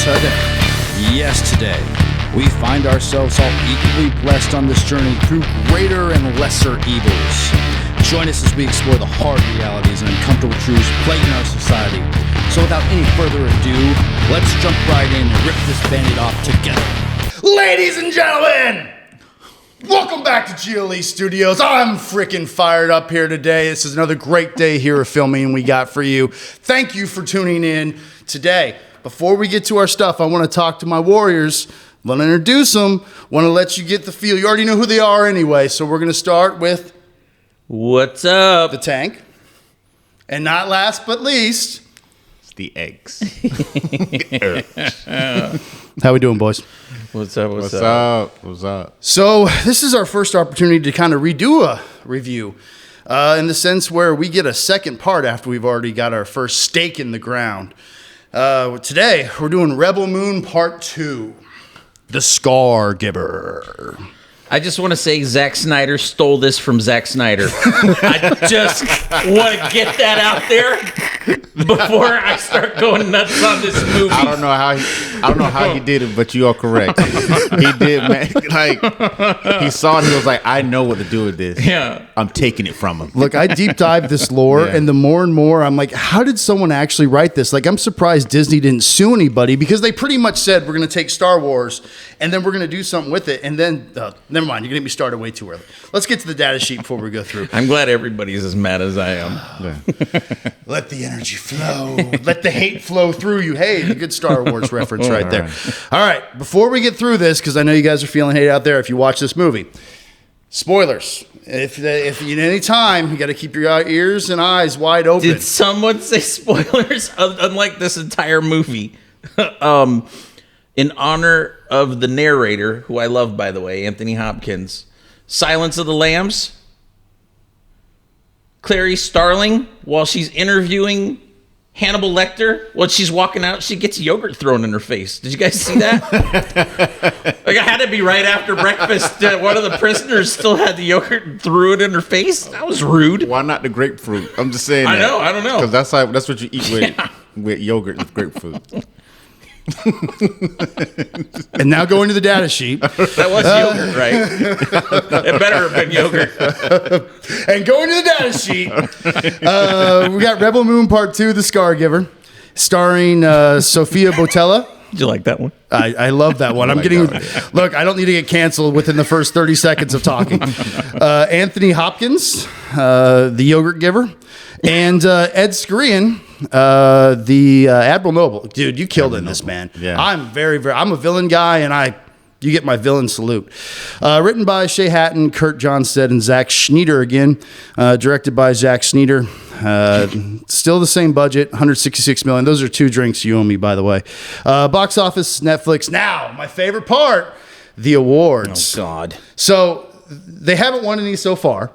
today. Yes, today. We find ourselves all equally blessed on this journey through greater and lesser evils. Join us as we explore the hard realities and uncomfortable truths plaguing our society. So without any further ado, let's jump right in and rip this bandit off together. Ladies and gentlemen, welcome back to GLE Studios. I'm freaking fired up here today. This is another great day here of filming we got for you. Thank you for tuning in today. Before we get to our stuff, I want to talk to my warriors. Want to introduce them. Want to let you get the feel. You already know who they are anyway. So we're going to start with... What's up? The tank. And not last but least... It's the eggs. How we doing, boys? What's up? What's up? What's up? So this is our first opportunity to kind of redo a review. In the sense where we get a second part after we've already got our first stake in the ground. Today, we're doing Rebel Moon Part 2. The Scar Giver. I just want to say Zach Snyder stole this from Zach Snyder. I just want to get that out there before I start going nuts on this movie. I don't know how he did it, but you are correct. He did, man. Like he saw it, he was like, I know what to do with this. Yeah. I'm taking it from him. Look, I deep dived this lore, Yeah. and the more and more, I'm like, how did someone actually write this? Like, I'm surprised Disney didn't sue anybody, because they pretty much said, we're going to take Star Wars, and then we're going to do something with it, and then, never mind, you're going to get me started way too early. Let's get to the data sheet before we go through. I'm glad everybody's as mad as I am. Yeah. Let the energy flow. Let the hate flow through you. Hey, a good Star Wars reference right there. All right, before we get through this, because I know you guys are feeling hate out there if you watch this movie. Spoilers. If you any time, you got to keep your ears and eyes wide open. Did someone say spoilers? Unlike this entire movie. In honor of the narrator, who I love, by the way, Anthony Hopkins, Silence of the Lambs, Clarice Starling, while she's interviewing Hannibal Lecter, while she's walking out, she gets yogurt thrown in her face. Did you guys see that? Like, I had to be right after breakfast. One of the prisoners still had the yogurt and threw it in her face. That was rude. Why not the grapefruit? I'm just saying. I know. I don't know. Because that's what you eat with yogurt with grapefruit. And now going to the data sheet. That was yogurt, right? It better have been yogurt. And going to the data sheet, we got Rebel Moon Part 2, The Scar Giver, starring Sophia Botella. Did you like that one? I love that one. Look, I don't need to get canceled within the first 30 seconds of talking. Anthony Hopkins, the Yogurt Giver, and Ed Skrein, the Admiral Noble. Dude, you killed it in this, man. Yeah. I'm I'm a villain guy, and you get my villain salute. Written by Shea Hatton, Kurt Johnstead, and Zach Snyder again. Directed by Zach Snyder. Still the same budget, $166 million. Those are 2 drinks you owe me, by the way. Box office, Netflix. Now, my favorite part, the awards. Oh, God. So, they haven't won any so far.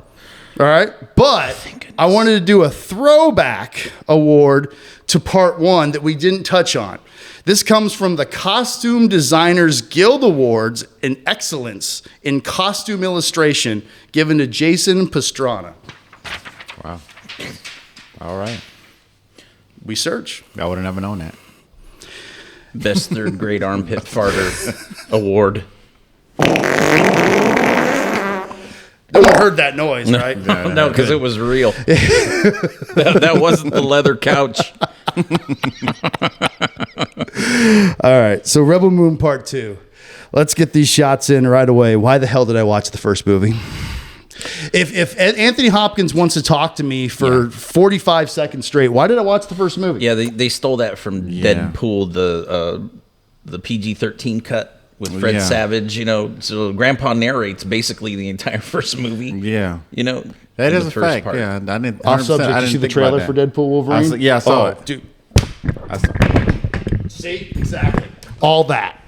All right. But I wanted to do a throwback award to part 1 that we didn't touch on. This comes from the Costume Designers Guild Awards in Excellence in Costume Illustration, given to Jason Pastrana. Wow. All right. We search. I would have never known that. Best third grade armpit farter award. No one heard that noise, right? No, because it was real. that wasn't the leather couch. All right. So Rebel Moon Part 2. Let's get these shots in right away. Why the hell did I watch the first movie? If Anthony Hopkins wants to talk to me for 45 seconds straight, why did I watch the first movie? Yeah, they stole that from Deadpool, the PG-13 cut with Fred Savage. You know, so Grandpa narrates basically the entire first movie. Yeah. You know, That is a first fact. part. Yeah. I didn't. Off subject, I did you see didn't the think about trailer that. for Deadpool Wolverine? I saw it. Dude. I saw it. See? Exactly. All that.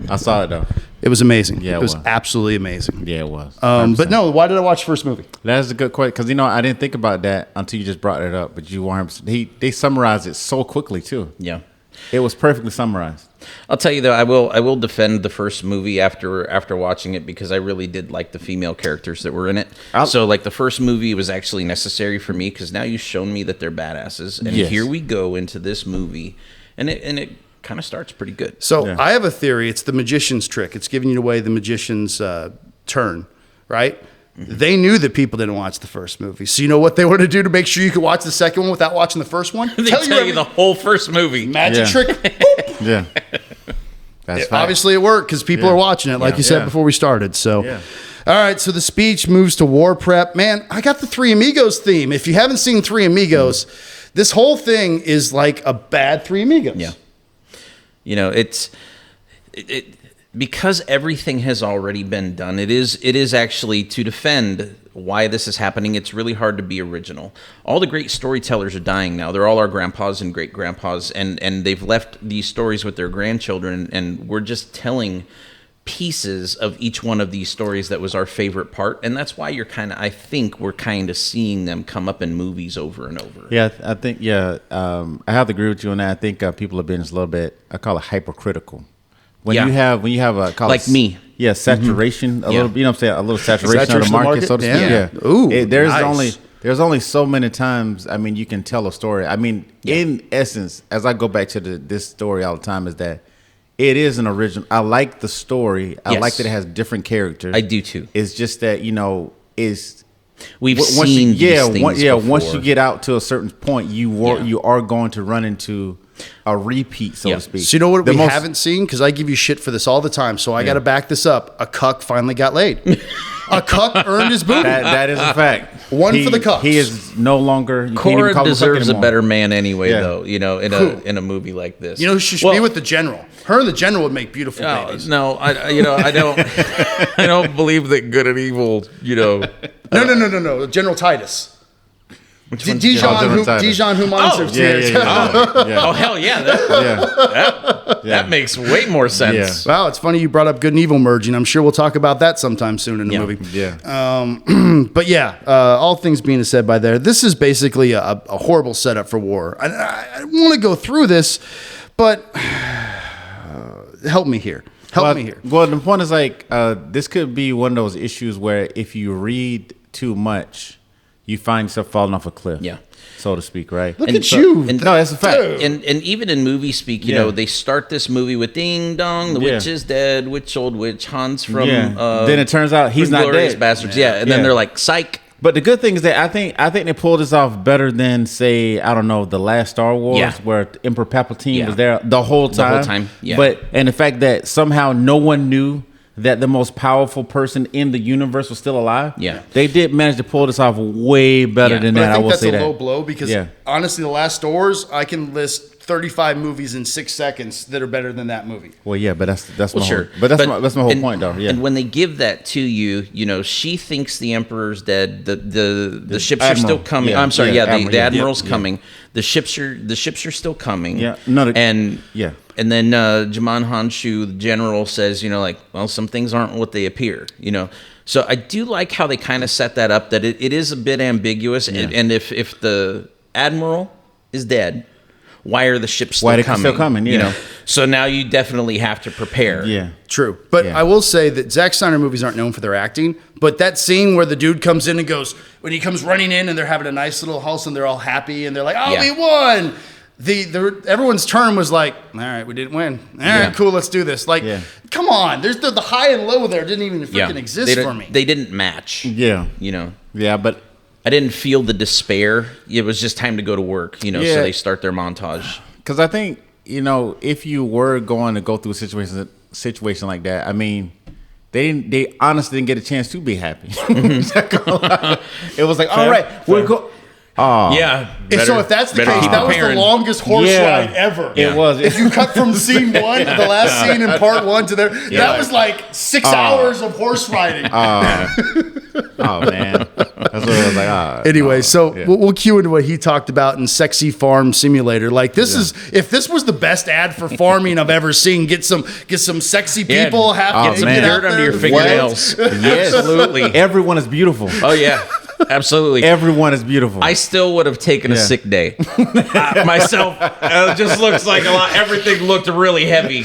I saw it though. It was amazing. Yeah, it was it was. absolutely amazing. Yeah, it was. But no, why did I watch the first movie? That's a good question because I didn't think about that until you just brought it up. But they summarized it so quickly too. Yeah. It was perfectly summarized. I'll tell you though, I will defend the first movie after watching it because I really did like the female characters that were in it. So like the first movie was actually necessary for me because now you've shown me that they're badasses, and here we go into this movie, and it kind of starts pretty good. So I have a theory. It's the magician's trick. It's giving you away the magician's turn, right? Mm-hmm. They knew that people didn't watch the first movie. So you know what they want to do to make sure you could watch the second one without watching the first one? They tell you the whole first movie. Magic trick. Yeah. That's fine. Obviously it worked because people are watching it, like you said before we started. So, all right. So the speech moves to war prep. Man, I got the Three Amigos theme. If you haven't seen Three Amigos, this whole thing is like a bad Three Amigos. Yeah. You know, it because everything has already been done. It is actually to defend why this is happening. It's really hard to be original. All the great storytellers are dying now. They're all our grandpas and great grandpas, and they've left these stories with their grandchildren, and we're just telling pieces of each one of these stories that was our favorite part, and that's why I think we're kind of seeing them come up in movies over and over. Yeah, I think I have to agree with you on that. I think people have been just a little bit, I call it hypercritical. When you have a like me. Yeah, saturation, a little, you know what I'm saying, a little saturation of the market, so to speak. Yeah. Ooh, there's only so many times, I mean, you can tell a story. I mean, in essence, as I go back to this story all the time, is that it is an original. I like the story. I like that it has different characters. I do too. It's just that, we've seen these things before. Once you get out to a certain point, you are going to run into a repeat, so to speak. So you know what we haven't seen? Because I give you shit for this all the time, so I got to back this up. A cuck finally got laid. A cuck earned his booty. That is a fact. One for the cucks. He is no longer. Cora deserves a better man anyway, though. You know, in a movie like this. You know who she should be with? The general. Her and the general would make beautiful babies. No, I don't. I don't believe that good and evil. No. General Titus. Dijon Humanser. Oh hell yeah! That makes way more sense. Wow, it's funny you brought up good and evil merging. I'm sure we'll talk about that sometime soon in the movie. Yeah. But all things being said by there, this is basically a horrible setup for war. I want to go through this, but help me here. Help me here. Well, the point is this could be one of those issues where if you read too much, you find yourself falling off a cliff, so to speak, right? Look at you. No, that's a fact. And even in movie speak, you know, they start this movie with ding dong, the witch is dead, witch old witch, Hans from then it turns out he's not dead. Bastards. And then they're like, psych. But the good thing is that I think they pulled this off better than, say, I don't know, the last Star Wars where Emperor Palpatine was there the whole time. And the fact that somehow no one knew that the most powerful person in the universe was still alive. Yeah. They did manage to pull this off way better than that. I think that's a that. low blow because honestly, The Last Star Wars, I can list 35 movies in 6 seconds that are better than that movie. Well, yeah, but that's my whole, that's my whole point, though. Yeah. And when they give that to you, you know, she thinks the Emperor's dead. The ships are still coming. I'm sorry, the Admiral's coming. The ships are still coming. Yeah. And then Jaman Hanshu, the general, says, well, some things aren't what they appear, So I do like how they kind of set that up, that it is a bit ambiguous. Yeah. And if the Admiral is dead, why are the ships still coming? Yeah. So now you definitely have to prepare. Yeah. True. But I will say that Zach Snyder movies aren't known for their acting, but that scene where the dude comes in and goes, when he comes running in and they're having a nice little house and they're all happy and they're like, we won. Everyone's turn was like, all right, we didn't win. All right, cool, let's do this. Like, come on. There's the high and low there didn't even freaking exist for me. They didn't match. Yeah. Yeah, but I didn't feel the despair. It was just time to go to work, so they start their montage. Because I think, if you were going to go through a situation like that, I mean, they honestly didn't get a chance to be happy. It was like, all right, we'll go. So if that's the case, that was the longest horse ride ever. It was. If you cut from scene 1 to the last scene in part 1 to there, that was like 6 hours of horse riding. Oh man, that's what it was like. Anyway, we'll cue into what he talked about in Sexy Farm Simulator. Like this is, if this was the best ad for farming I've ever seen, get some sexy people, get some dirt under your fingernails. Yes, absolutely. Everyone is beautiful. Oh yeah. Absolutely. Everyone is beautiful. I still would have taken a sick day myself. It just looks like a lot. Everything looked really heavy.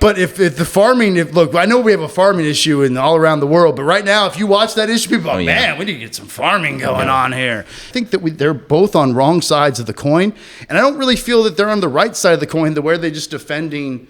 But if the farming, look, I know we have a farming issue all around the world, but right now, if you watch that issue, people are like, man, we need to get some farming going on here. I think that they're both on wrong sides of the coin, and I don't really feel that they're on the right side of the coin, where they're just defending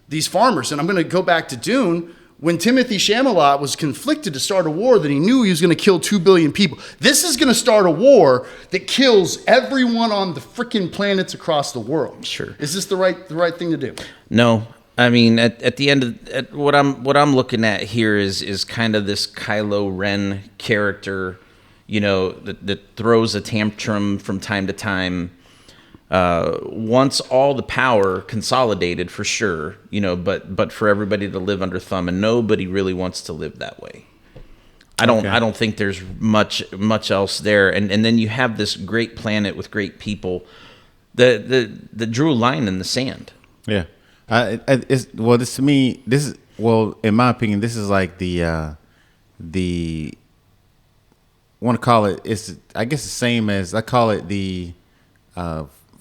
these farmers. And I'm going to go back to Dune. When Timothy Chalamet was conflicted to start a war that he knew he was going to kill 2 billion people, this is going to start a war that kills everyone on the freaking planets across the world. Sure. Is this the right thing to do? No. I mean, at the end of what I'm looking at here is kind of this Kylo Ren character, that throws a tantrum from time to time. Wants all the power consolidated for sure, but for everybody to live under thumb, and nobody really wants to live that way. I don't think there's much else there. And then you have this great planet with great people that drew a line in the sand. Yeah. This to me, in my opinion, this is like I want to call it, I guess the same as I call it the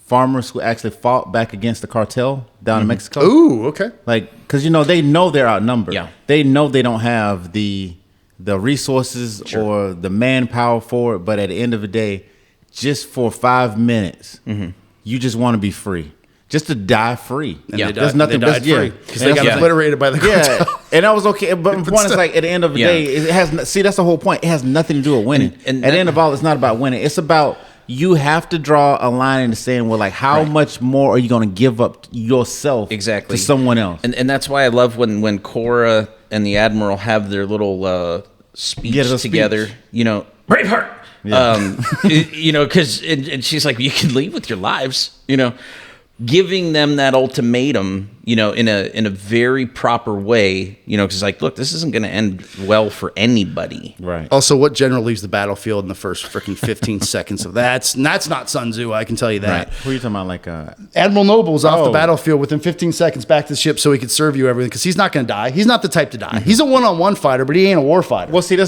farmers who actually fought back against the cartel down in Mexico. Ooh, okay. Like, because they know they're outnumbered. Yeah. They know they don't have the resources or the manpower for it. But at the end of the day, just for 5 minutes, you just want to be free, just to die free. And there's nothing. They died free because they got obliterated by the cartel. Yeah, and that was okay. But the point is, like, at the end of the day, it has. See, that's the whole point. It has nothing to do with winning. And at the end of all, it's not about winning. It's about. You have to draw a line in the sand where, like, how much more are you going to give up yourself to someone else? And that's wwhy I love when Cora and the Admiral have their little speech together. Braveheart. Yeah. Because she's like, you can leave with your lives. Giving them that ultimatum, in a very proper way, because like, look, this isn't going to end well for anybody. Right. Also, what general leaves the battlefield in the first freaking 15 seconds of that? That's not Sun Tzu, I can tell you that. Right. Who are you talking about? Like Admiral Noble's off the battlefield within 15 seconds back to the ship so he could serve you everything, because he's not going to die. He's not the type to die. He's a one-on-one fighter, but he ain't a war fighter. Well, see,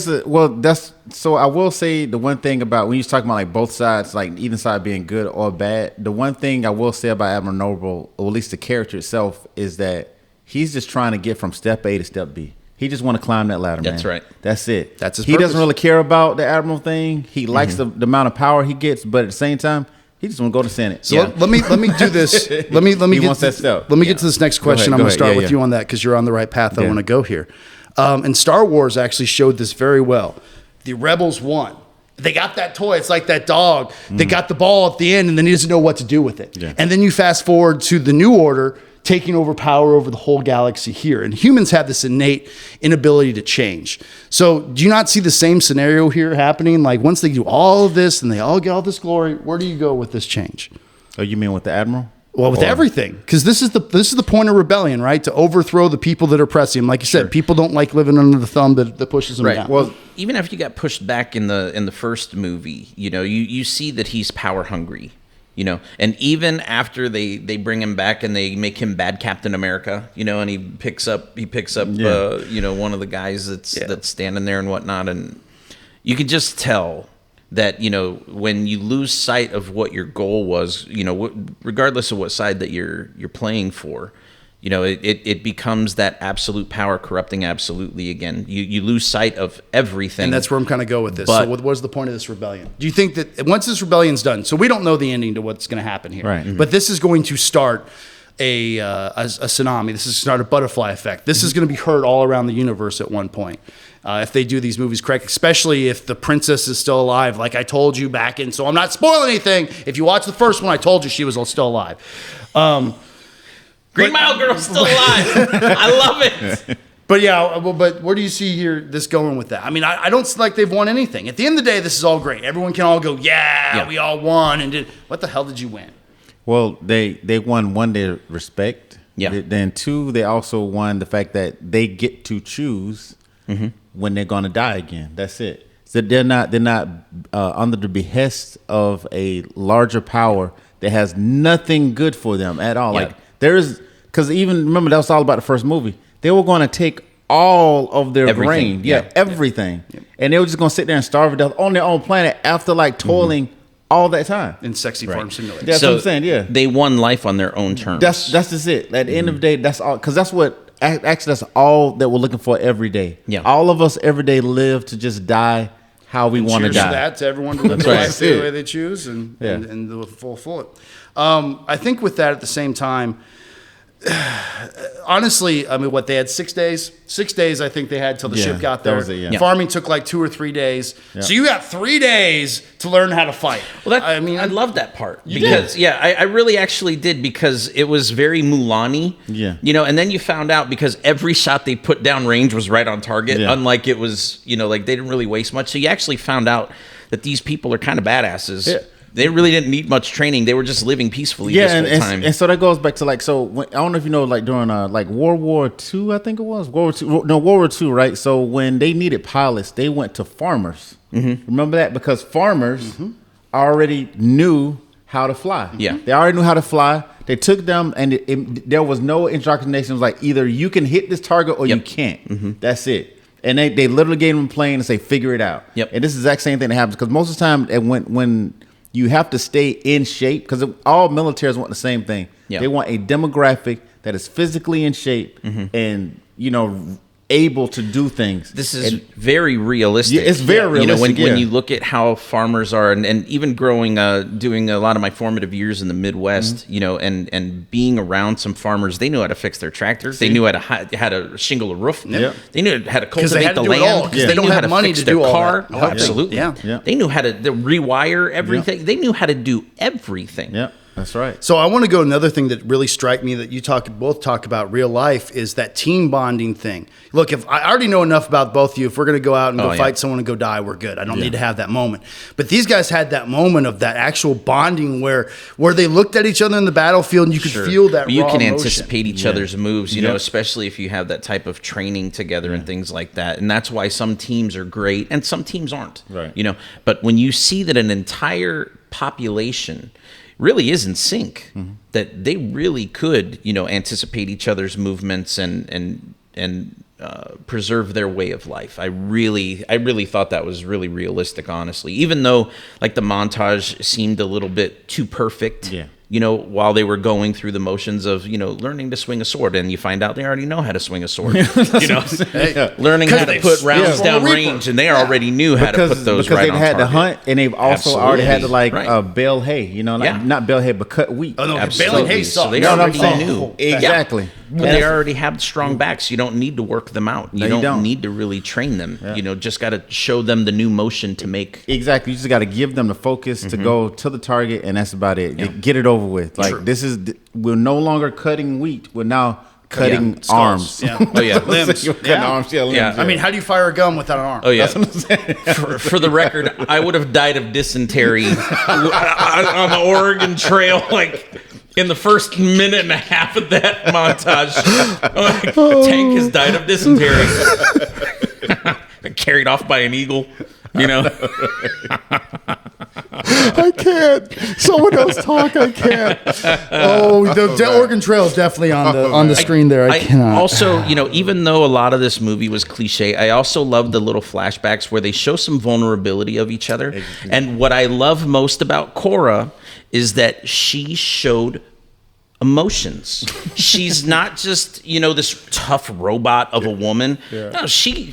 so I will say the one thing about when you're talking about like both sides, like either side being good or bad, the one thing I will say about Admiral Noble, or at least the character itself, is that he's just trying to get from step A to step B. He just want to climb that ladder, man. That's right. That's it. That's his He purpose. doesn't really care about the Admiral thing. He likes the amount of power he gets, but at the same time, he just want to go to Senate. So let me do this. Let me get to this next question. I'm going to start with you on that because you're on the right path. I want to go here. And Star Wars actually showed this very well. The rebels won. They got that toy. It's like that dog. They got the ball at the end, and then he doesn't know what to do with it. Yeah. And then you fast forward to the New Order taking over power over the whole galaxy here. And humans have this innate inability to change. So do you not see the same scenario here happening? Like, once they do all of this and they all get all this glory, where do you go with this change? Oh, you mean with the Admiral? Well, with everything, because this is the point of rebellion, right? To overthrow the people that are oppressing them. Like you said, people don't like living under the thumb that pushes them down. Well, even after you got pushed back in the first movie, you see that he's power hungry, and even after they bring him back and they make him bad Captain America, and he picks up one of the guys that's standing there and whatnot, and you could just tell that when you lose sight of what your goal was, regardless of what side that you're playing for, it becomes that absolute power corrupting absolutely again. You lose sight of everything, and that's where I'm kind of go with this. So what was the point of this rebellion? Do you think that once this rebellion's done, so we don't know the ending to what's going to happen here, right? Mm-hmm. But this is going to start a tsunami. This is start a butterfly effect. This is going to be heard all around the universe at one point. If they do these movies correct, especially if the princess is still alive, like I told you back in. So I'm not spoiling anything. If you watch the first one, I told you she was still alive. Green Mile Girl's still alive. I love it. But where do you see this going with that? I mean, I don't feel like they've won anything. At the end of the day, this is all great. Everyone can all go, we all won. And what the hell did you win? Well, they won, one, their respect. Yeah. Then two, they also won the fact that they get to choose when they're going to die again. That's it. So they're not under the behest of a larger power that has nothing good for them at all. Yeah. Like there is, because even remember that was all about the first movie. They were going to take all of their Everything. grain. Yeah, everything. Yeah. And they were just going to sit there and starve to death on their own planet after like toiling all that time. In sexy farm simulator. That's what I'm saying, yeah. They won life on their own terms. That's just it. At the end of the day, that's all. Because that's all that we're looking for every day. Yeah. All of us every day live to just die how we want to die. Cheers to that, to everyone to live their life the way they choose and fulfill it. I think with that at the same time, honestly, I mean, what they had 6 days. 6 days, I think they had till the ship got there. Farming took like 2 or 3 days, so you got 3 days to learn how to fight. Well, I love that part because I really actually did because it was very Mulan-y. Yeah, and then you found out because every shot they put down range was right on target. Yeah. Unlike it was, like they didn't really waste much. So you actually found out that these people are kind of badasses. Yeah. They really didn't need much training. They were just living peacefully this whole time. And so that goes back to I don't know if you know, like during World War II, I think it was World War II, right? So when they needed pilots, they went to farmers. Mm-hmm. Remember that because farmers already knew how to fly. Yeah, they already knew how to fly. They took them, and there was no indoctrination. It was like either you can hit this target or you can't. Mm-hmm. That's it. And they literally gave them a plane and say, figure it out. Yep. And this is the exact same thing that happens because most of the time, when you have to stay in shape because all militaries want the same thing. Yep. They want a demographic that is physically in shape and able to do things. This is very realistic. Yeah, it's very realistic. When you look at how farmers are, and even growing, doing a lot of my formative years in the Midwest, and being around some farmers, they knew how to fix their tractors. They knew how to shingle a roof. Yep. They knew how to cultivate the land. Because they don't have money to do all that. Oh, absolutely. Yeah. They knew how to rewire everything. Yeah. They knew how to do everything. Yeah. That's right. So I want to go another thing that really struck me that you both talk about real life is that team bonding thing. Look, if I already know enough about both of you, if we're going to go out and go fight someone and go die, we're good. I don't need to have that moment. But these guys had that moment of that actual bonding where they looked at each other in the battlefield and you could feel that you raw can emotion. anticipate each other's moves, especially if you have that type of training together and things like that. And that's why some teams are great and some teams aren't. Right. But when you see that an entire population really is in sync, that they really could, anticipate each other's movements and preserve their way of life. I really thought that was really realistic, honestly. Even though like the montage seemed a little bit too perfect. Yeah. While they were going through the motions of, learning to swing a sword, and you find out they already know how to swing a sword. Learning how to put rounds down range, and they already knew how to put those right on target. Because they've had to hunt, and they've also already had to bale hay. Not bale hay, but cut wheat. Oh no, baling hay sucks. So they already knew exactly. Yeah. But they already have strong backs. You don't need to work them out. You don't need to really train them. Yeah. Just got to show them the new motion to make. Exactly. You just got to give them the focus to go to the target, and that's about it. Yeah. Get it over with. Like we're no longer cutting wheat. We're now cutting arms. Yeah. Oh yeah, limbs. Arms. Yeah, limbs. Yeah. I mean, how do you fire a gun without an arm? Oh yeah. For the record, I would have died of dysentery on the Oregon Trail, like in the first minute and a half of that montage. Tank has died of dysentery. Carried off by an eagle. I can't. Someone else talk. I can't. Oh, the Oregon Trail is definitely on the screen there. I cannot. Also, even though a lot of this movie was cliche, I also love the little flashbacks where they show some vulnerability of each other. Exactly. And what I love most about Cora is that she showed emotions. She's not just, this tough robot of a woman. Yeah. No, she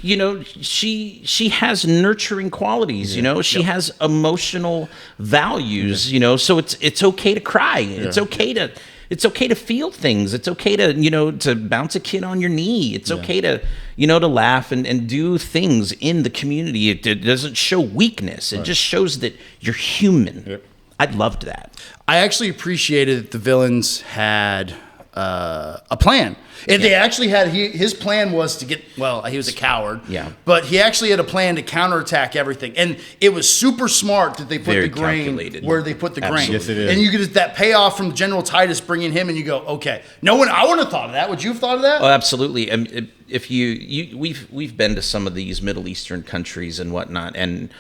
has nurturing qualities, she has emotional values, so it's okay to cry. Yeah. It's okay to feel things. It's okay to bounce a kid on your knee. It's okay to laugh and do things in the community. It doesn't show weakness. It just shows that you're human. Yep. I loved that. I actually appreciated that the villains had a plan. And they actually had, his plan was to get, he was a coward. Yeah. But he actually had a plan to counterattack everything. And it was super smart that they put the grain calculated. Where they put the grain. Yes, it is. And you get that payoff from General Titus bringing him, and you go, okay. I wouldn't have thought of that. Would you have thought of that? Oh, absolutely. if we've been to some of these Middle Eastern countries and whatnot, and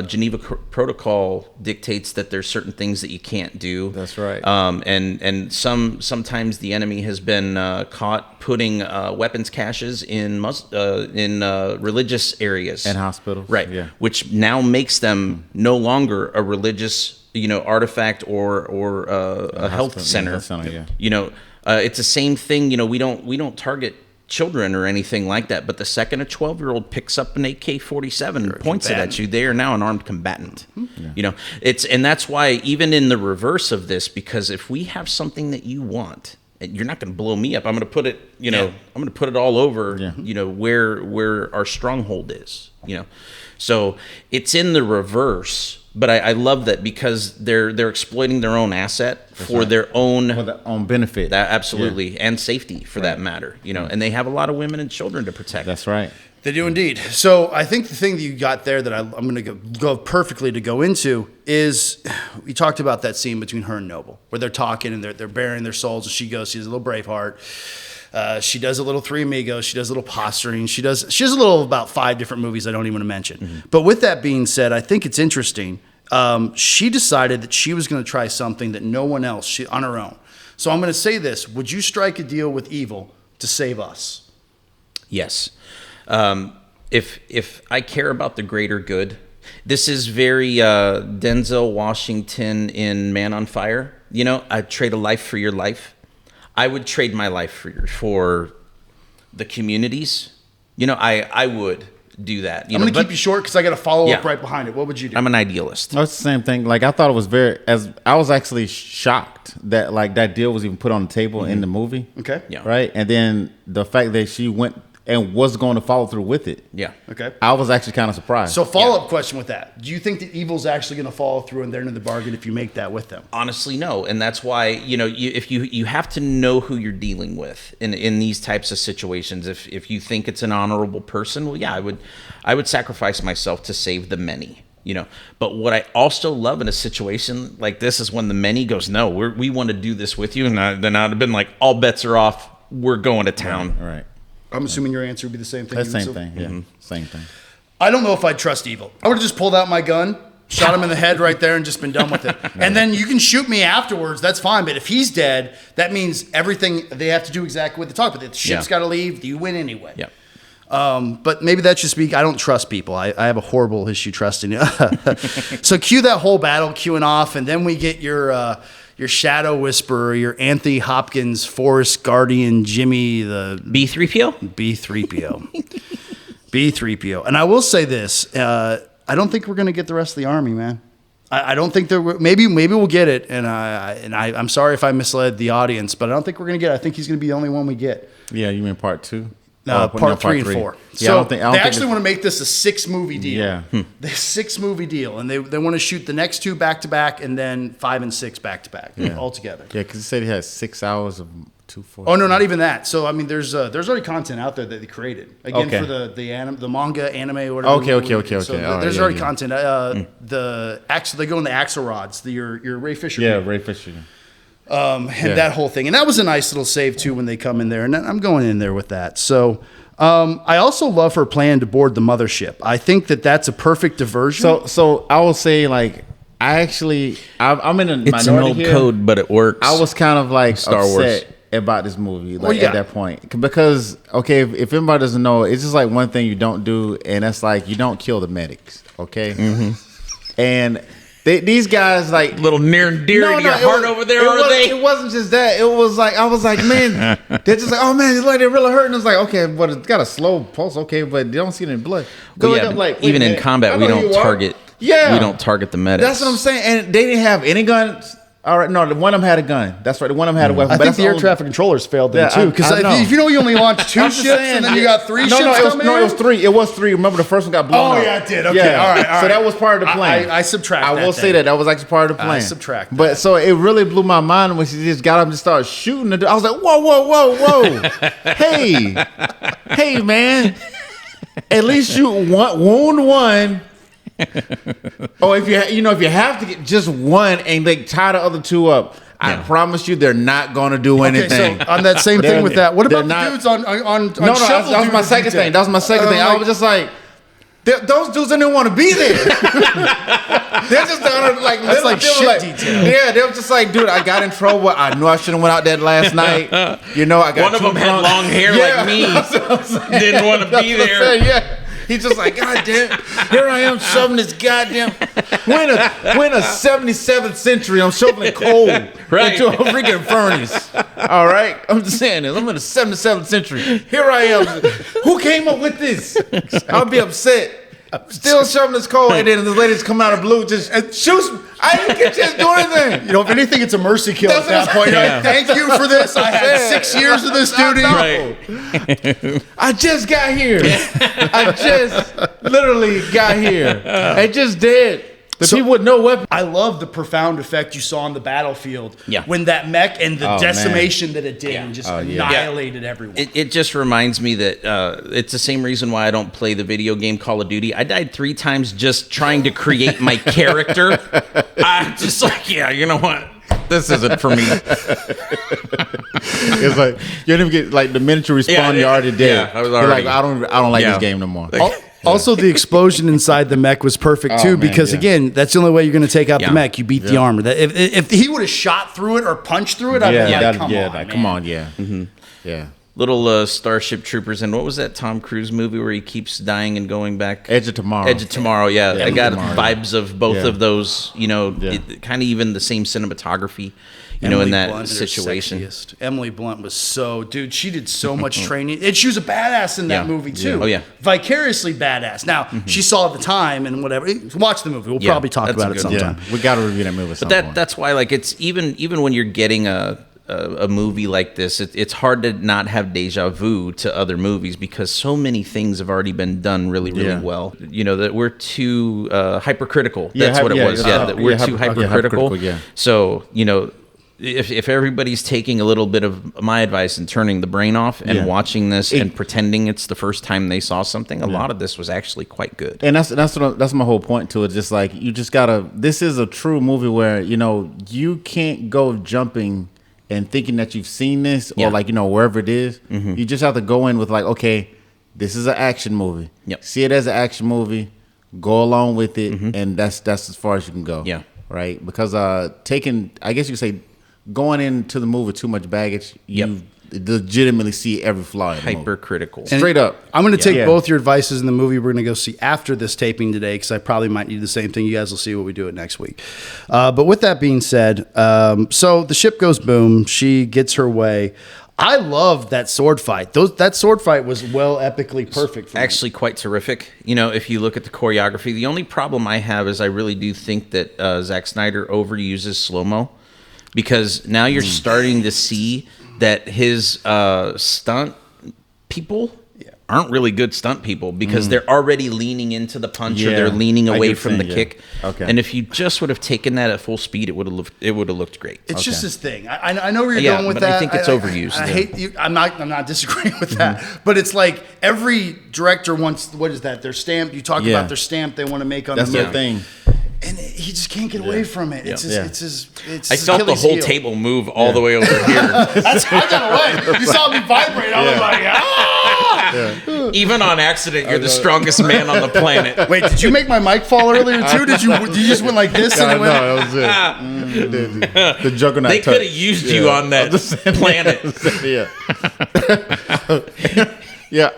Geneva Protocol dictates that there's certain things that you can't do. That's right. And sometimes the enemy has been caught putting weapons caches in religious areas and hospitals, right? Yeah. Which now makes them no longer a religious, artifact or a health center. Yeah. It's the same thing. We don't target children or anything like that. But the second a 12-year-old picks up an AK-47 and points it at you, they are now an armed combatant. Yeah. And that's why even in the reverse of this, because if we have something that you want, you're not going to blow me up. I'm going to put it, I'm going to put it all over, where our stronghold is, So it's in the reverse. But I love that because they're exploiting their own asset for their own benefit. Absolutely, and safety for that matter. And they have a lot of women and children to protect. That's right. They do indeed. So I think the thing that you got there that I'm going to go perfectly to go into is we talked about that scene between her and Noble where they're talking and they're baring their souls, and she goes, she's a little Braveheart. She does a little Three Amigos. She does a little posturing. She does a little about 5 different movies I don't even want to mention. Mm-hmm. But with that being said, I think it's interesting. She decided that she was going to try something that no one else on her own. So I'm going to say this. Would you strike a deal with evil to save us? Yes. If I care about the greater good, this is very Denzel Washington in Man on Fire. I'd trade a life for your life. I would trade my life for the communities. I would do that. I'm going to keep you short because I got to follow up right behind it. What would you do? I'm an idealist. That's the same thing. Like I thought it was I was actually shocked that that deal was even put on the table in the movie. Okay. Yeah. Right. And then the fact that she went and was going to follow through with it. Yeah. Okay. I was actually kind of surprised. So follow-up question with that. Do you think that evil's actually going to follow through and they're in the bargain if you make that with them? Honestly, no. And that's why, if you have to know who you're dealing with in these types of situations. If you think it's an honorable person, well, yeah, I would sacrifice myself to save the many. But what I also love in a situation like this is when the many goes, no, we want to do this with you. And then I'd have been like, all bets are off. We're going to town. Right. I'm assuming your answer would be the same thing. That's same thing. Yeah. Same thing. I don't know if I'd trust evil. I would have just pulled out my gun, shot him in the head right there, and just been done with it. And then you can shoot me afterwards. That's fine. But if he's dead, that means everything they have to do exactly what they talk about. The ship's got to leave. You win anyway. Yeah. But maybe that's just me. I don't trust people. I have a horrible issue trusting. So cue that whole battle queuing off, and then we get your Shadow Whisperer, your Anthony Hopkins, Forest Guardian, Jimmy, the B-3PO? B-3PO. B-3PO. And I will say this. I don't think we're going to get the rest of the army, man. I don't think there. Maybe we'll get it. And I'm sorry if I misled the audience, but I don't think we're going to get it. I think he's going to be the only one we get. Yeah, you mean part 2? Part 3 and 4. Yeah, so I they actually want to make this a 6-movie deal. Yeah. The 6-movie deal. And they want to shoot the next 2 back-to-back and then 5 and 6 back-to-back all together. Yeah, because he said he had 6 hours of 2-4. Oh, no, not even that. So, I mean, there's already content out there that they created. Again, for the manga, anime, or whatever. Okay. So there's already content. They go in the axle rods, your Ray Fisher. Yeah, Ray Fisher. And that whole thing. And that was a nice little save, too, when they come in there. And I'm going in there with that. So I also love her plan to board the mothership. I think that's a perfect diversion. So I will say, like, I'm in a minority. It's an old code, but it works. I was kind of like Star upset Wars about this movie at that point. Because, okay, if anybody doesn't know, it's just like one thing you don't do, and that's like you don't kill the medics, okay? Mm-hmm. And these guys, like, little near and dear to your heart over there, are they? It wasn't just that. It was like, I was like, man, they're just like, oh man, it's like they're really hurting. It's like, okay, but it's got a slow pulse, okay, but you don't see any blood. Even in combat, we don't target. Yeah, we don't target the medics. That's what I'm saying. And they didn't have any guns. All right, no, the one of them had a gun. That's right, the one of them had a weapon. I think the air traffic controllers failed them too. Because if you know you only launched 2 ships and then you got 3 ships coming in? No, it was 3. It was 3. Remember, the first one got blown up. Oh, yeah, it did. Okay, all right. So that was part of the plan. I subtract that. I will say that was actually part of the plan. I subtract that. But so it really blew my mind when she just got up and started shooting. I was like, whoa. Hey, man. At least shoot wound 1. Or if you have to get just 1 and they tie the other 2 up. I promise you, they're not going to do anything. So on that same thing with that, what about the dudes on No, that was my second thing. That was my second thing. I was just like, those dudes didn't want to be there. They're just like, that's like shit detail. Yeah, they were just like, dude, I got in trouble. I knew I shouldn't have went out there last night. You know, I got one of them had long hair like me. Didn't want to be there. Yeah. He's just like, God damn, here I am shoving this goddamn. We're in a 77th century. I'm shoveling coal into a freaking furnace. All right? I'm just saying this. I'm in the 77th century. Here I am. Who came up with this? I'll be upset. Still shoving this coal, and then this lady's coming out of blue, just shoots. I didn't get a chance to do anything. You know, if anything, it's a mercy kill at that point. Like, thank you for this. I had 6 years of this duty. Right. I just got here. I just literally got here. I just did. The people with no weapon. I love the profound effect you saw on the battlefield when that mech and the decimation that it did and just annihilated everyone. It just reminds me that it's the same reason why I don't play the video game Call of Duty. I died 3 times just trying to create my character. I'm just like, you know what? This isn't for me. It's like you didn't even get like the minute you respawn, you're already dead. Yeah, I was already. You're like, I don't like this game no more. Also, the explosion inside the mech was perfect too, because again, that's the only way you're going to take out the mech. You beat the armor. That if he would have shot through it or punched through it, I'd be like, come on, yeah. Little Starship Troopers, and what was that Tom Cruise movie where he keeps dying and going back? Edge of Tomorrow. Edge of Tomorrow, I got vibes of both of those. You know, kind of even the same cinematography. You know, in that Blunt situation. Emily Blunt was dude, she did so much training. And she was a badass in that movie, too. Yeah. Oh, yeah. Vicariously badass. Now, she saw at the time and whatever. Watch the movie. We'll probably talk about it sometime. We got to review that movie sometime. But that's why, like, it's even when you're getting a movie like this, it's hard to not have deja vu to other movies because so many things have already been done really well. You know, that we're too hypercritical. That's what it was. That we're too hypercritical. So, you know, if everybody's taking a little bit of my advice and turning the brain off and watching this and pretending it's the first time they saw something, a lot of this was actually quite good. And that's my whole point to it. Just like you just gotta. This is a true movie where you can't go jumping and thinking that you've seen this or wherever it is. You just have to go in with like, okay, this is an action movie. See it as an action movie. Go along with it, and that's as far as you can go. Right. Because I guess you could say. Going into the movie with too much baggage, you legitimately see every flaw in the movie. Hypercritical. Straight up. I'm going to take both your advices in the movie we're going to go see after this taping today, because I probably might need the same thing. You guys will see what we do it next week. But with that being said, so the ship goes boom. She gets her way. I love that sword fight. That sword fight was epically perfect for me. Actually quite terrific. You know, if you look at the choreography, the only problem I have is I really do think that Zach Snyder overuses slow-mo. Because now you're starting to see that his stunt people aren't really good stunt people because they're already leaning into the punch or they're leaning away from the kick. Okay. And if you just would have taken that at full speed, it would have looked great. It's just his thing. I know where you're going with that. I think it's overused. I hate you. I'm not disagreeing with that. But it's like every director wants, what is that? Their stamp. You talk about their stamp they want to make on the movie. That's their thing. And he just can't get away from it. It's his I felt the whole table move all the way over here. I got away. You saw me vibrate. I was like, ah! Even on accident, you're the strongest man on the planet. Wait, did you make my mic fall earlier too? Did you just went like this? No, that was it. The juggernaut. They could have used you on that planet. Yeah.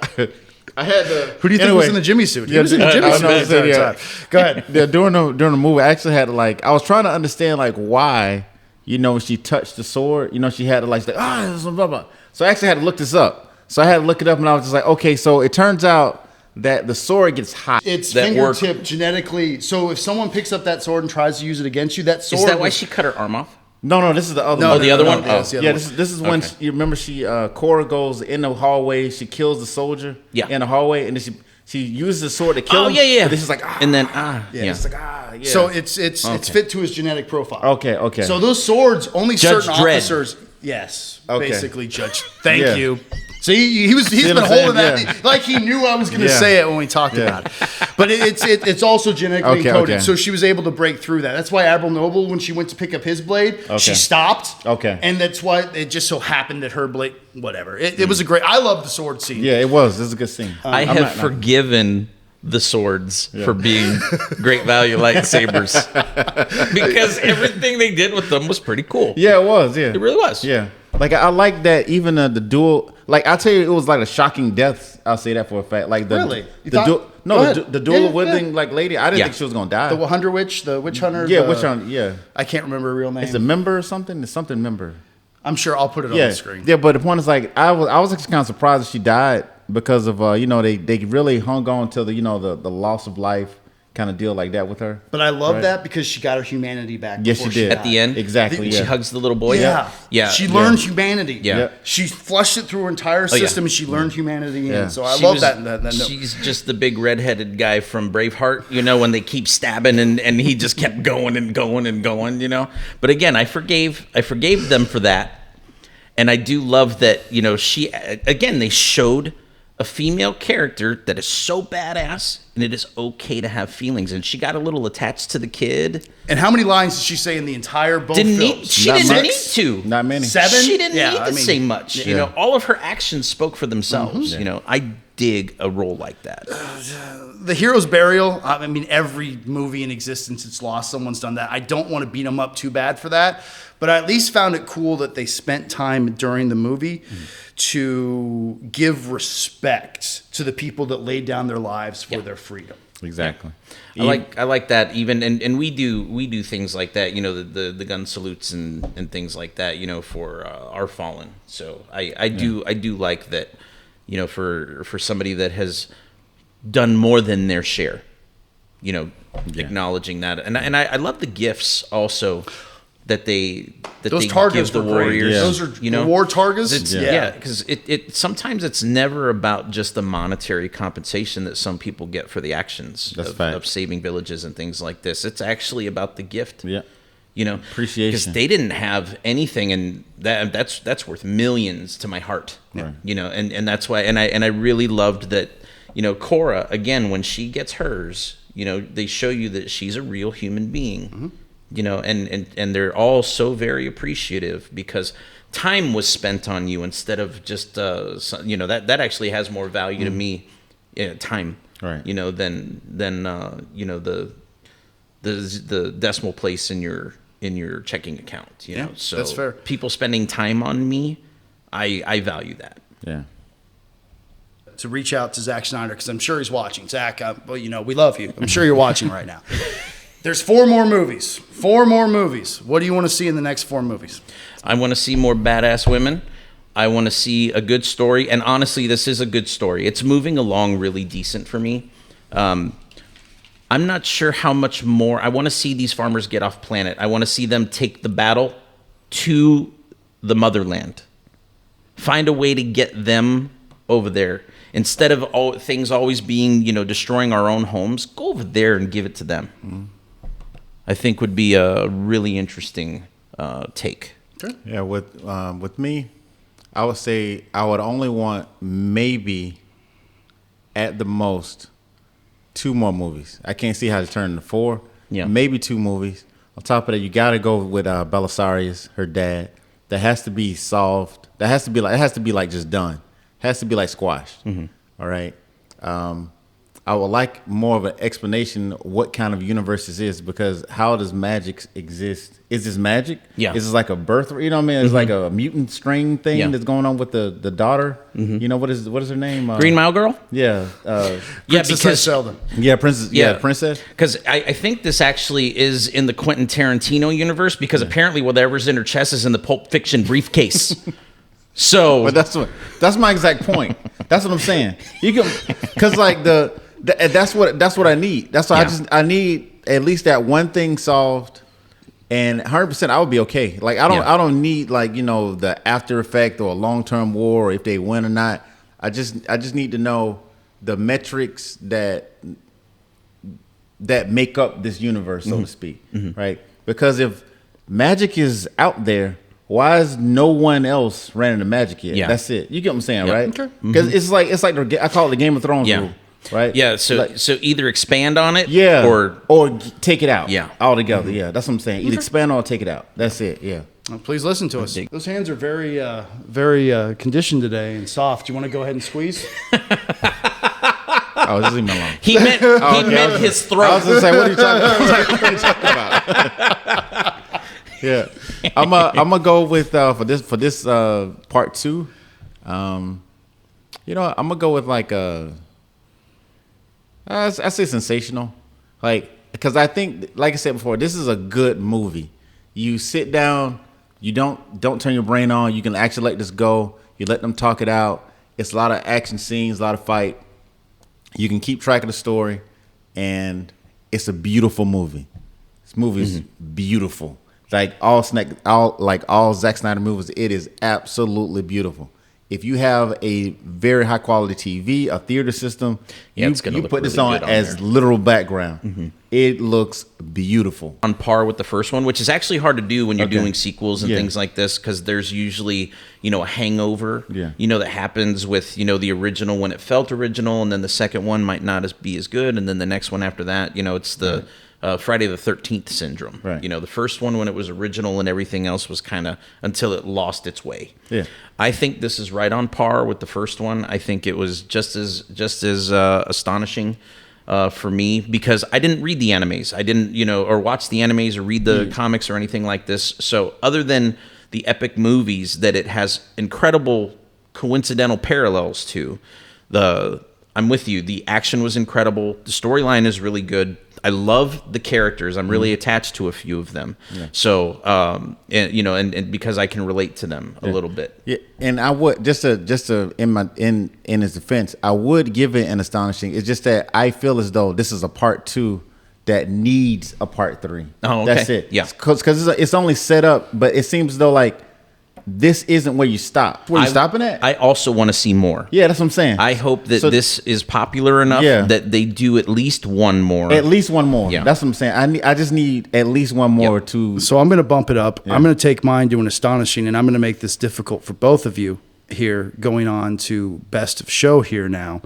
I had the. Who do you think was in the Jimmy suit? He was in the Jimmy suit the entire time. Go ahead. During the movie, I actually had to I was trying to understand why, when she touched the sword, she had to blah blah. So I actually had to look this up. So I had to look it up, and I was just like, okay, so it turns out that the sword gets hot. It's fingertip genetically. So if someone picks up that sword and tries to use it against you, that sword. Is that why she cut her arm off? No, this is the other one. Oh, the other one? This is when you remember Cora goes in the hallway, she kills the soldier in the hallway, and then she uses the sword to kill him. Yeah. But then she's like, and then it's like So it's fit to his genetic profile. Okay. So those swords, only Judge certain Dredd. officers. Yes. Okay. Basically, Judge. Thank you. See, he's been holding that like he knew I was going to say it when we talked about it. But it's also genetically encoded. Okay. So she was able to break through that. That's why Admiral Noble, when she went to pick up his blade, she stopped. Okay. And that's why it just so happened that her blade, whatever. It was a great, I love the sword scene. Yeah, it was. This is a good scene. I have forgiven the swords for being great value lightsabers because everything they did with them was pretty cool. Yeah, it was. Yeah, it really was. Yeah, like I like that. Even the duel. Like I'll tell you, it was like a shocking death. I'll say that for a fact. Like the the duel wielding like lady. I didn't think she was gonna die. The Hunter Witch, the witch hunter. Yeah, witch hunter. Yeah, I can't remember her real name. It's a member or something. It's something member. I'm sure I'll put it on the screen. Yeah, but the point is like I was actually kind of surprised that she died because of they really hung on to the the loss of life kind of deal like that with her. But I love that because she got her humanity back. Yes, she did. At the end. Exactly. She hugs the little boy. Yeah. She learned humanity. Yeah. She flushed it through her entire system and she learned humanity. Yeah. So I love that. She's just the big redheaded guy from Braveheart, when they keep stabbing and he just kept going and going and going, But again, I forgave them for that. And I do love that, they showed a female character that is so badass and it is okay to have feelings. And she got a little attached to the kid. And how many lines did she say in the entire both films? She didn't need to. Not many. 7? She didn't need to say much. All of her actions spoke for themselves. I dig a role like that. The hero's burial, I mean, every movie in existence it's lost, someone's done that. I don't want to beat them up too bad for that, but I at least found it cool that they spent time during the movie to give respect to the people that laid down their lives for their freedom. Exactly. I like that even, and we do things like that, the gun salutes and things like that, for our fallen. So I do like that, for somebody that has done more than their share, acknowledging that. And I love the gifts also that they targets give the warriors. Those are war targets. Because it sometimes it's never about just the monetary compensation that some people get for the actions of saving villages and things like this. It's actually about the gift. Yeah. Appreciation, because they didn't have anything, and that's worth millions to my heart. Right. And that's why, and I really loved that. Cora, again, when she gets hers, they show you that she's a real human being. And they're all so very appreciative because time was spent on you instead of just that actually has more value to me, time, right? Than the decimal place in your checking account. So that's fair. People spending time on me, I value that. Yeah. To reach out to Zach Snyder because I'm sure he's watching. Zach, we love you. I'm sure you're watching right now. There's 4 more movies. 4 more movies. What do you want to see in the next 4 movies? I want to see more badass women. I want to see a good story. And honestly, this is a good story. It's moving along really decent for me. I'm not sure how much more. I want to see these farmers get off planet. I want to see them take the battle to the motherland. Find a way to get them over there. Instead of things always being, destroying our own homes, go over there and give it to them. Mm-hmm. I think would be a really interesting take. Okay. Yeah, with me, I would say I would only want maybe at the most 2 more movies. I can't see how to turn into 4. Yeah, maybe 2 movies. On top of that, you got to go with Belisarius, her dad. That has to be solved. It has to be like just done. It has to be like squashed. Mm-hmm. All right. I would like more of an explanation what kind of universe this is, because how does magic exist? Is this magic? Yeah. Is this like a birth? It's like a mutant strain thing that's going on with the daughter. Mm-hmm. What is her name? Green Mile Girl? Yeah. Princess Sheldon. Yeah, Princess. Yeah, Princess. Because I think this actually is in the Quentin Tarantino universe, because apparently whatever's in her chest is in the Pulp Fiction briefcase. So, but that's my exact point. That's what I'm saying. You can, because like that's what I need. That's why I need at least that one thing solved, and 100% I would be okay. Like I don't need like the after effect or a long-term war, or if they win or not. I just need to know the metrics that make up this universe, so to speak, right? Because if magic is out there, why is no one else ran into magic yet? Yeah. That's it. You get what I'm saying, right? Okay. Because it's like I call it the Game of Thrones rule. right? Yeah. So either expand on it, or take it out, altogether. Mm-hmm. Yeah, that's what I'm saying. Either expand on or take it out. That's it. Yeah. Well, please listen to us. Those hands are very, very conditioned today and soft. Do you want to go ahead and squeeze? Oh, just leave me alone. He meant his throat. I was gonna say, what are you talking about? Yeah, I'm gonna go with for this part 2. I'm gonna go with like I say sensational, like, because I think, like I said before, this is a good movie. You sit down, you don't turn your brain on. You can actually let this go. You let them talk it out. It's a lot of action scenes, a lot of fight. You can keep track of the story, and it's a beautiful movie. This movie is beautiful. Like all Zach Snyder movies, it is absolutely beautiful. If you have a very high quality TV, a theater system, you put this on as literal background. It looks beautiful. On par with the first one, which is actually hard to do when you're doing sequels and things like this, because there's usually, a hangover, that happens with, the original when it felt original, and then the second one might not be as good, and then the next one after that, it's the Friday the 13th syndrome. Right. The first one when it was original and everything else was kind of until it lost its way. Yeah. I think this is right on par with the first one. I think it was just as astonishing for me, because I didn't read the animes. I didn't, or watch the animes or read the comics or anything like this. So other than the epic movies that it has incredible coincidental parallels to, I'm with you. The action was incredible. The storyline is really good. I love the characters. I'm really attached to a few of them. Yeah. So, and because I can relate to them a little bit. Yeah, and I would just to in his defense, I would give it an astonishing. It's just that I feel as though this is a part 2 that needs a part 3. Oh, okay. That's it. Yeah, because it's only set up, but it seems as though like this isn't where you stop. Where you stopping at? I also want to see more. Yeah, that's what I'm saying. I hope that this is popular enough that they do at least one more. At least one more. Yeah. That's what I'm saying. I just need at least one more to. So I'm going to bump it up. Yeah. I'm going to take mine to an astonishing, and I'm going to make this difficult for both of you here, going on to best of show here now.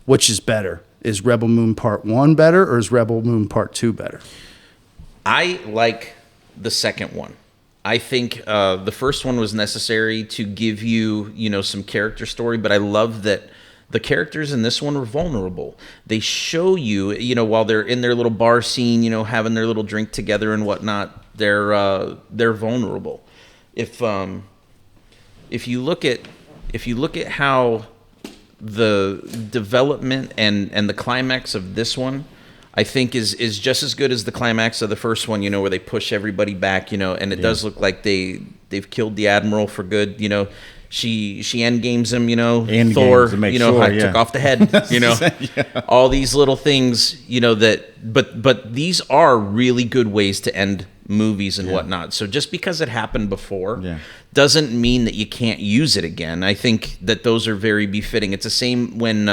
Which is better? Is Rebel Moon Part 1 better, or is Rebel Moon Part 2 better? I like the second one. I think the first one was necessary to give you, some character story, but I love that the characters in this one are vulnerable. They show you, while they're in their little bar scene, having their little drink together and whatnot, they're vulnerable. If you look at how the development and the climax of this one, I think is just as good as the climax of the first one, where they push everybody back, and it does look like they've killed the Admiral for good, she end games him, Thor, took off the head, all these little things, but these are really good ways to end movies and whatnot. So just because it happened before doesn't mean that you can't use it again. I think that those are very befitting. It's the same when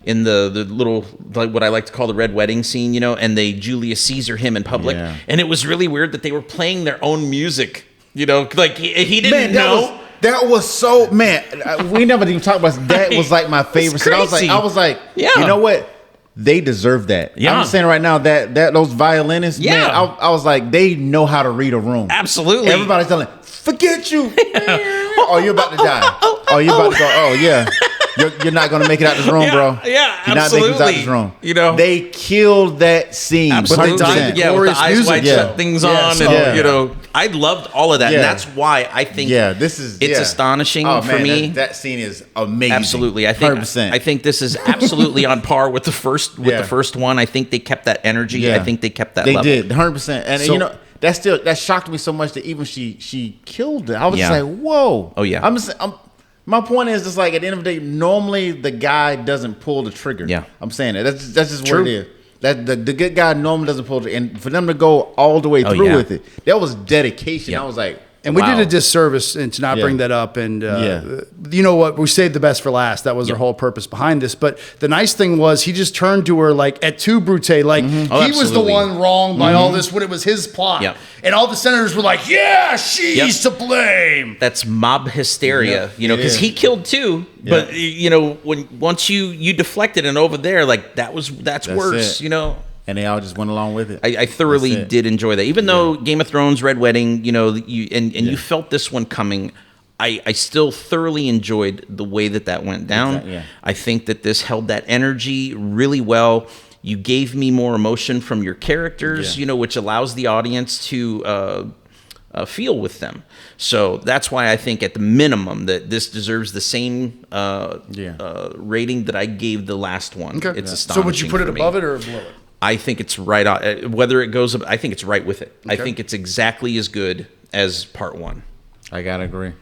in the little, like what I like to call the red wedding scene, and they Julius Caesar him in public, and it was really weird that they were playing their own music, like he didn't know. That was so, we never even talked about that. Right. Was like my favorite. So I was like, you know what? They deserve that. Yeah. I'm saying right now that those violinists, man, I was like, they know how to read a room. Absolutely. Everybody's telling, forget you. Oh, you're about to die. Oh, you're about to go. Oh, yeah. You're not going to make it out this room, bro. Yeah, you're absolutely. Not making it out this room. They killed that scene. Absolutely. But they died with the eyes wide shut things on. And, I loved all of that. And that's why I think it's astonishing for me. That scene is amazing. Absolutely. I think this is absolutely on par with the first one. I think they kept that energy. Yeah. I think they kept that level. They did, 100%. And, that shocked me so much that even she killed it. I was just like, whoa. Oh, yeah. My point is, just like at the end of the day, normally the guy doesn't pull the trigger. Yeah, I'm saying that. That's just what it is. That the good guy normally doesn't pull the trigger, and for them to go all the way through with it, that was dedication. Yeah. I was like, And we did a disservice and to not bring that up. And you know what? We saved the best for last. That was our whole purpose behind this. But the nice thing was he just turned to her like et tu, Brute. Like he was the one wrong by all this when it was his plot. Yep. And all the senators were like, yeah, she's to blame. That's mob hysteria, you know, because he killed too. But, you know, once you deflected and over there, like that's worse, you know. And they all just went along with it. I thoroughly did enjoy that. Even though Game of Thrones, Red Wedding, you know, you felt this one coming, I still thoroughly enjoyed the way that went down. Exactly, I think that this held that energy really well. You gave me more emotion from your characters, you know, which allows the audience to feel with them. So that's why I think at the minimum that this deserves the same rating that I gave the last one. Okay. It's astonishing. So would you put it above it or below it? I think it's right on. Whether it goes up, I think it's right with it. Okay. I think it's exactly as good as part one. I gotta agree.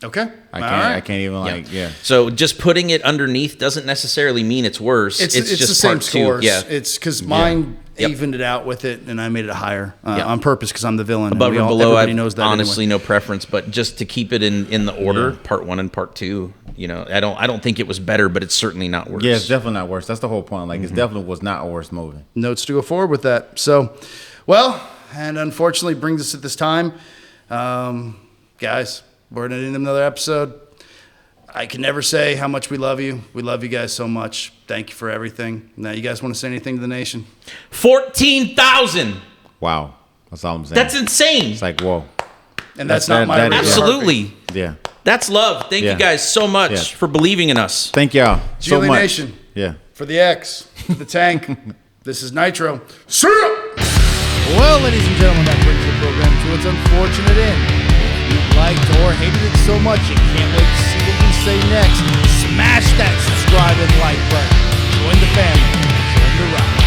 Okay. I can't even So just putting it underneath doesn't necessarily mean it's worse. It's just the same part scores. Two. Yeah. It's because mine evened it out with it, and I made it higher on purpose because I'm the villain. Above or below, everybody knows that honestly anyway. No preference, but just to keep it in the order, part one and part two. You know, I don't think it was better, but it's certainly not worse. Yeah, it's definitely not worse. That's the whole point. Like, it definitely was not a worse movie. Notes to go forward with that. So, well, and unfortunately brings us at this time. Guys, we're going to end another episode. I can never say how much we love you. We love you guys so much. Thank you for everything. Now, you guys want to say anything to the nation? 14,000. Wow. That's all I'm saying. That's insane. It's like, whoa. And that's not my absolutely. Yeah. That's love. Thank you guys so much for believing in us. Thank y'all so GLE much. Nation. Yeah. For the X, for the tank. This is Nitro. See ya! Well, ladies and gentlemen, that brings the program to its unfortunate end. If you liked or hated it so much you can't wait to see what we say next, smash that subscribe and like button. Join the family. Join the ride.